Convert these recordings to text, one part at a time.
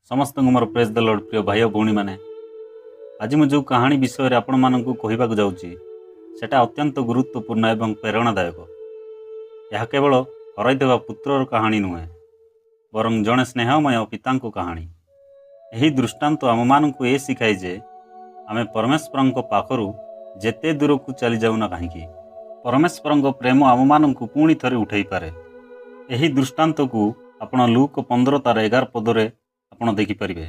समस्त मोर praise the Lord प्रिय भाई और भौणी मैंने आज मुझे जो कहानी विषय आपण मानू कहवाक जाऊँगी सेटा अत्यंत गुरुत्वपूर्ण एवं प्रेरणादायक। यह केवल हरईदेवा पुत्रर कहानी नुहे बरं जड़े स्नेहमय पिता कहानी। यही दृष्टांत आम मानू ये शिखाए जे आम परमेश्वर पाखर जेते दूर को चली जाऊना कहीं परमेश्वर प्रेम आम मानू पुणी थे उठे पारे। यही दृष्टांत को आपण लूक 15:11 पदरे आपण देखिपारे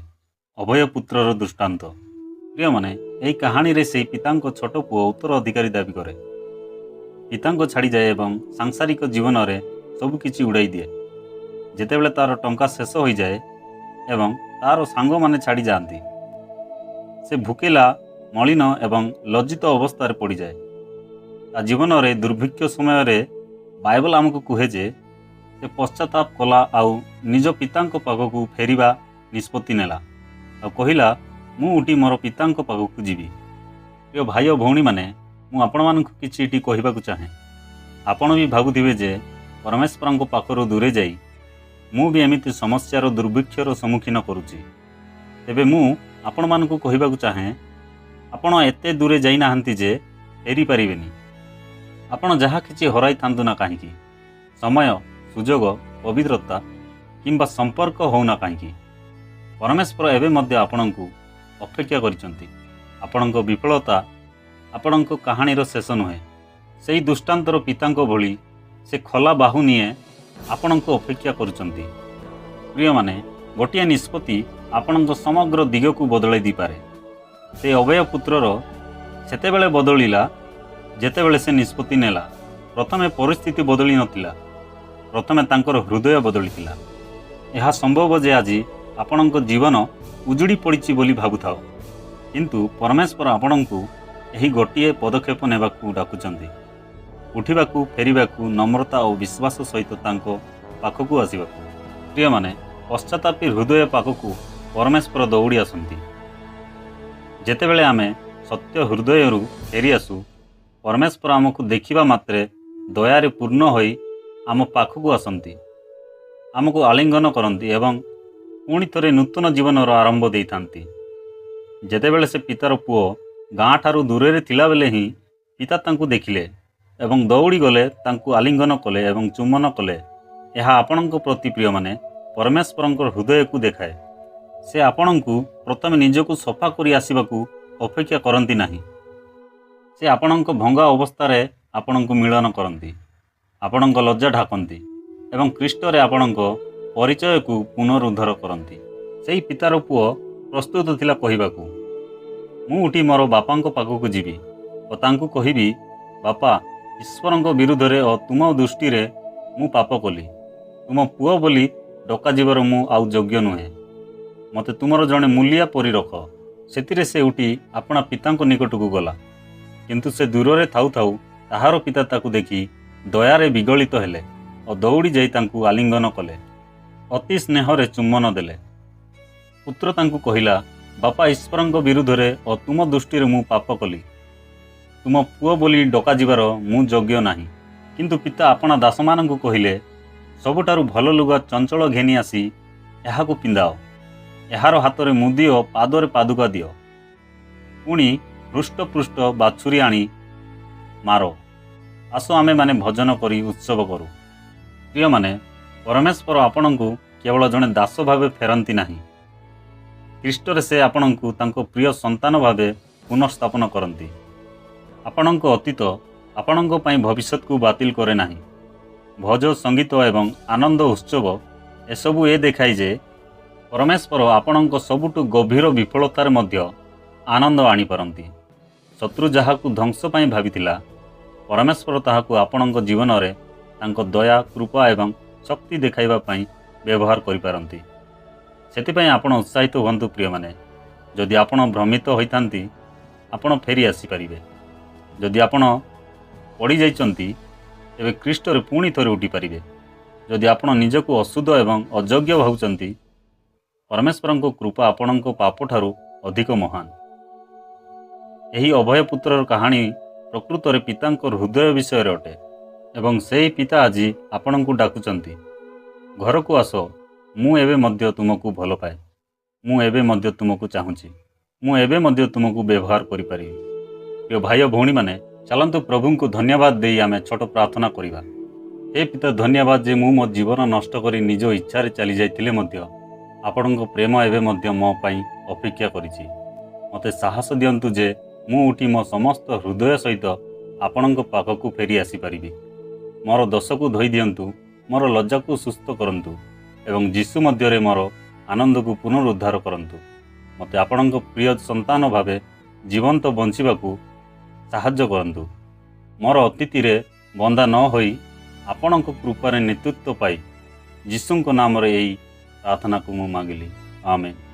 अभय पुत्रर दृष्टांत। प्रिय माने यही कहानी रे से पिता छोट पुओ उत्तराधिकारी दाबी करे, पिता छाड़ी जाए एवं सांसारिक जीवन में सबकि उड़ाई दिए। जेतेबेले तार टंका शेष हो जाए एवं तार सांग माने छाड़ी जाती से भूकेला मलिन एवं लज्जित अवस्था पड़ जाए। ता जीवन में दुर्भिक्ष समय रे बाइबल आमको कहे जे से पश्चाताप कला आउ निज पिता पाखक फेरिबा निष्पत्ति नेला आ कहिला मु उठी मोर पिता पाखक जीवी। प्रिय भाई और भौणी मैंने मुझे आपण मानक किसी कहवाक चाहे। आपण भी भावुथिबे जे परमेश्वर पाखर दूरे जाई मु भी एमिति समस्यार दुर्भिक्षर सम्मुखीन करुची। तेबे मु आपण मानक कहवाक चाहे आपण एते दूरे जाई नाहंती जे फेरी पारिबेनी। आपण जहा किछि हराई थांतु ना काहींकी समय सुजोग पवित्रता किंबा संपर्क होना कहीं परमेश्वर एवं मध्य आपणको अपेक्षा करिसंती। आपणक विफलता आपणक कहानीर शेष नुहे। से दुष्टांतर पिता भली से खला बाहु निए आपणक अपेक्षा करुचंती। प्रिय माने गोटिए निष्पत्ति आपणक समग्र दिग को बदलाई दी पारे। से अभय पुत्रर सेतेबेले बदलिला जेतेबेले से निष्पत्ति नेला। प्रथमे परिस्थिति बदली नथिला, प्रथमे तांकर हृदय बदलिथिला। यह संभव जे आज आपणक जीवन उजुड़ी पड़ी बोली भावुथाओ, किंतु परमेश्वर आपणको यही गोटिए पदक्षेप नेबाकू डाकुचंती। उठिबाकू फेरिबाकू नम्रता और विश्वास सहित तांको पाखकू आसिबाकू। प्रिय माने पश्चातापी हृदय पाखकू परमेश्वर दौड़ी आसंती। जेतेबेले आमे सत्य हृदयरू फेरी आसू परमेश्वर आमको देखिबा मात्रे दयारे पूर्ण होई आम पाखक आसंती, आमको आलिंगन करती एवं पुणी थे नूतन जीवन आरंभ दे था। जेतेबेले से पितार पुओ गाँ ठारू दूर थिला बेले ही पिता तांकु देखिले एवं दौड़ी गले तांकु आलिंगन कले एवं चुम्बन कले। यह आपणक प्रति प्रिय माने परमेश्वर हृदय को देखाए। से आपणको प्रथम निजको सफा करी आसिबाकू अपेक्षा करती नाही। से आपणक भंगा अवस्था आपणको मिलन करती, आपणक लज्जा ढाकती एवं ख्रीष्टरे आपणक परिचय को पुनरुद्धार करती। से पितार पुओ प्रस्तुत थिला कहवाकू मु उठी मोर बापा पाखक जीवी और तांकु कहिबी बापा ईश्वर विरुद्ध रे और तुम दृष्टि रे मु पाप कली। तुम पुओ बोली डका जीवर मु आउ योग्य नुहे। मते तुमर जड़े मूलिया परी रख। सेतिरे से उठी अपना पिता निकट को गला, किंतु से दूर रे थाउ थाउ ताहार पिता ताकू देखी दयारे विगलित हेले और दौड़ी जाई तांकु आलिंगन कले, अति स्नेहरे चुम्बन देले। पुत्र तांकु कहिला बापा ईश्वर विरुद्ध रे और तुम दृष्टि रे मु पाप कली। तुम पुओ बोली डका जीवार मु योग्य नाही। किंतु पिता अपना दास मानकु कहिले सबुठारु भल लुगा चंचल घेनी आसी एहाकु पिंधाओ, एहार हातरे मुदी और पादरे पादुका दियो, पुणी हृष्टपृष्ट बाछुरी आनी मारो। आसो आमे माने भजन करी उत्सव करू। प्रिय माने परमेश्वर आपणको केवल जड़े दास भावे फेरती नाही, ख्रीष्टरे से आपणको तांको प्रिय संतान भावे पुनर्स्थापन करती। आपणको अतीत आपणको पई भविष्यत को बातिल करे नाही। भज संगीत एवं आनंद उत्सव एसबू ए देखाई जे परमेश्वर आपणको सबुठु गभीर विफलतार मध्य आनंद आनी पारंती। शत्रु जहाकू ध्वंस पई भाविथिला परमेश्वर ताहाकू आपणक जीवन रे तांको दया कृपा एवं शक्ति देखाइबा पई व्यवहार करि पारंती। सेतिपई आपण उत्साहित हुअन्तु प्रिय माने। जदि आपण भ्रमित होइतांती आपण फेरी आसी परिबे। जदि आपण पड़ी जाइचंती तेबे ख्रीष्टरे पुणी थरे उठी पारिबे। जदि आपण निजको अशुद्ध एवं अयोग्य भावुचंती परमेश्वरको कृपा आपणको पाप ठारू अधिक महान। यही अभय पुत्रर कहानी प्रकृत रे पितांकर हृदय विषय अटे एवं से पिता आज आपणको डाकुचंती घर को आस मु एबे मध्य तुमको भल पाए। ମୁଁ ଏବେ ମଧ୍ୟ ତୁମକୁ ଚାହୁଁଛି। ମୁଁ ଏବେ ମଧ୍ୟ ତୁମକୁ ବ୍ୟବହାର କରିପାରିବି। ପ୍ରିୟ ଭାଇ ଓ ଭଉଣୀମାନେ, ଚାଲନ୍ତୁ ପ୍ରଭୁଙ୍କୁ ଧନ୍ୟବାଦ ଦେଇ ଆମେ ଛୋଟ ପ୍ରାର୍ଥନା କରିବା। ହେ ପିତା, ଧନ୍ୟବାଦ ଯେ ମୁଁ ମୋ ଜୀବନ ନଷ୍ଟ କରି ନିଜ ଇଚ୍ଛାରେ ଚାଲିଯାଇଥିଲେ ମଧ୍ୟ ଆପଣଙ୍କ ପ୍ରେମ ଏବେ ମଧ୍ୟ ମୋ ପାଇଁ ଅପେକ୍ଷା କରିଛି। ମୋତେ ସାହସ ଦିଅନ୍ତୁ ଯେ ମୁଁ ଉଠି ମୋ ସମସ୍ତ ହୃଦୟ ସହିତ ଆପଣଙ୍କ ପାଖକୁ ଫେରି ଆସିପାରିବି। ମୋର ଦୋଷକୁ ଧୋଇ ଦିଅନ୍ତୁ, ମୋର ଲଜ୍ଜାକୁ ସୁସ୍ଥ କରନ୍ତୁ ଏବଂ ଯୀଶୁ ମଧ୍ୟରେ ମୋର ଆନନ୍ଦକୁ ପୁନରୁଦ୍ଧାର କରନ୍ତୁ। ମୋତେ ଆପଣଙ୍କ ପ୍ରିୟ ସନ୍ତାନ ଭାବେ ଜୀବନ୍ତ ବଞ୍ଚିବାକୁ ସାହାଯ୍ୟ କରନ୍ତୁ। ମୋର ଅତୀତରେ ବନ୍ଧା ନ ହୋଇ ଆପଣଙ୍କ କୃପାରେ ନେତୃତ୍ୱ ପାଇ ଯୀଶୁଙ୍କ ନାମରେ ଏହି ପ୍ରାର୍ଥନାକୁ ମୁଁ ମାଗିଲି। ଆମେନ୍।